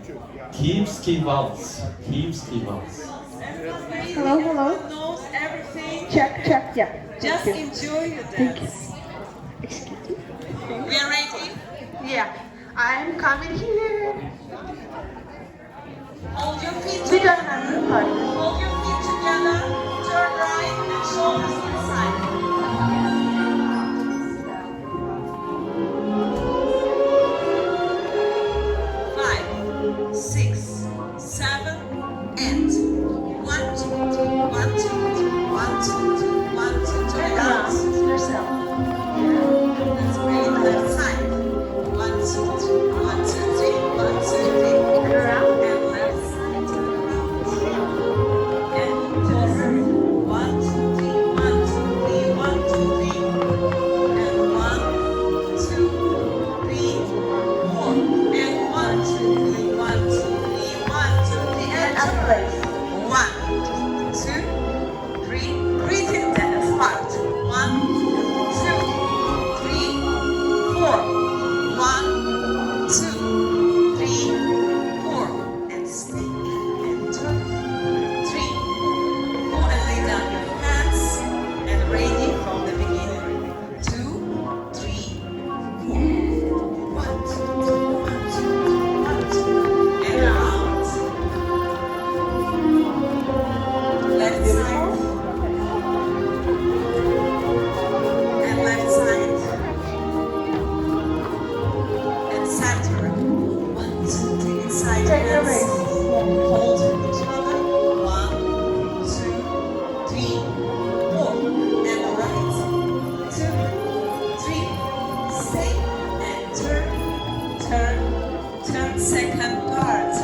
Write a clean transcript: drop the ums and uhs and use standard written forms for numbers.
Kievski Waltz. Kievski Waltz. Hello, hello. Knows everything. Check, yeah. Just Thank you. enjoy your Thank you. dance. Excuse me. We are ready. Yeah, I'm coming here. Hold your feet We together. don't have to party. Hold your feet together. Turn right and shoulders inside. Five, six, seven, eight. One, two, three. One, two, three. One, two, three. One, two, three. Turn Out. around yourself. That's great. Left side. One, two, three. One, two, three. One, two, three. Turn around. And left side. And forward. One, two, three. One, two, three. One, two, three. And one, two, three, four. And one, two, three. One, two, three. One, two, three. And Up turn. place. One, two, three. Breathing dance part. One, two, three, four. One, two, three, four. And stay and turn. Three, four. And lay down your hands. And ready from the beginning. Two, three, four. One, two, three. One, two, three. One, two. And out. Left side. And left side. And center. One, two, three. Inside Take your hands. waist. Hold each other. One, two, three, four. And right. Two, three. Stay and turn, turn, turn. Second part.